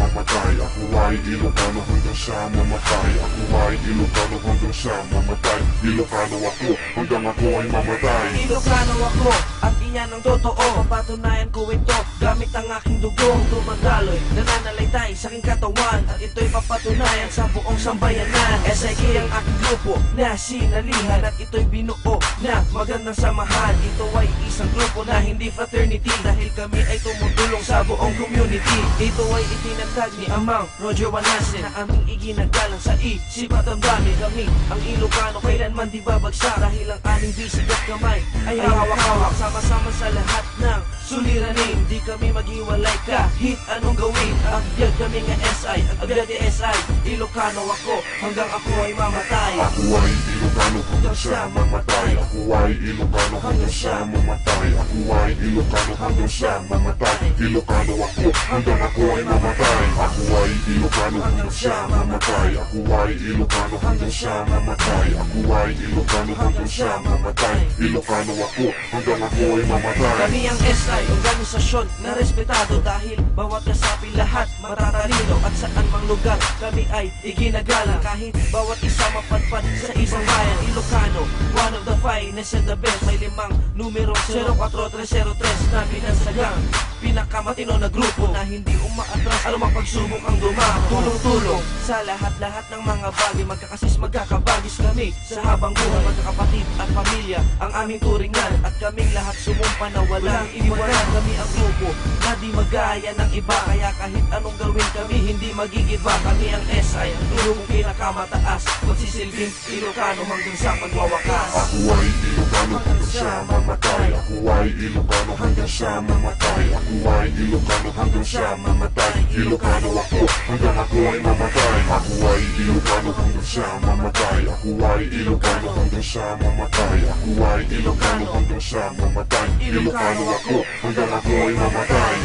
mamatay. Ako ay Ilocano hanggang sa mamatay. Ako ay Ilocano hanggang sa mamatay. Ilocano ako hanggang ako ay mamatay. Ilocano ako at iyan ang totoo. Papatunayan ko ito gamit ang aking dugong. Dumadaloy, nananalaytay sa aking katawan. At ito'y papatunayan sa buong sambayanan. SIK ang aking grupo na sinalihan. At ito'y binuo na magandang samahan. Ito ay isang grupo na hindi fraternity, dahil kami ay tumutulong sa buong community. Ito ay itinatag ni Amang Roger Wanasin na aming iginagalang sa isip at ang dami. Kami ang Ilocano kailanman di babagsak, dahil ang aming bisig at kamay ay hawak-hawak. Sama-sama sa lahat ng suliranin, di kami maghiwalay kahit anong gawin. Agbyag kami nga SI, agbyag ni SI. Ilocano ako hanggang ako ay mamatay. Ako ay Ilocano hanggang sa mamatay. Ako ay Ilocano hanggang sa mamatay. Ako ay Ilocano hanggang sa mamatay. Ilocano ako hanggang ako ay mamatay. Ako ay Ilocano hanggang sa mamatay. Ako ay Ilocano hanggang sa mamatay. Ako ay Ilocano hanggang sa mamatay. Ilocano ako hanggang ako ay mamatay. Kami ang SI, organisasyon na respetado, dahil bawat kasapi lahat matatalino. At saan mang lugar kami ay iginagalang, kahit bawat isa mapadpad sa isang bayan. Ilocano, one of the finest and the best. May 5 numero 04303 na binansagang pinakamatino na grupo na hindi umaatras anumang pagsubok ang dumako. Tulong-tulong sa lahat-lahat ng mga bagay. Magkakasis, magkakabagis kami sa habang buhay. Magkakapatid at pamilya ang aming turingan. At kaming lahat sumumpa na walang iwanan. Kami ang grupo na di magaya ng iba, kaya kahit anong gawin kami hindi magigiba. Kami ang SI, ang grupong pinakamataas, magsisilbing Ilocano hanggang sa pagwawakas. Ako ay Ilocano hanggang sa mamatay. Ako ay Ilocano hanggang sa mamatay. Ako ay Ilocano hanggang sa mamatay. Ilocano ako hanggang ako ay mamatay. Ako ay Ilocano hanggang sa mamatay. Ako ay Ilocano hanggang sa mamatay. Ako ay Ilocano hanggang sa mamatay. Ilocano ako hanggang ako ay mamatay.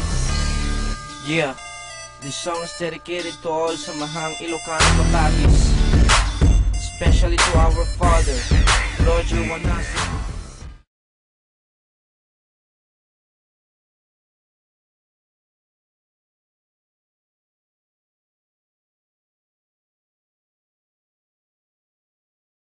Yeah, this song is dedicated to all samahang Ilocano babagis, especially to our father, Roger Wanasin.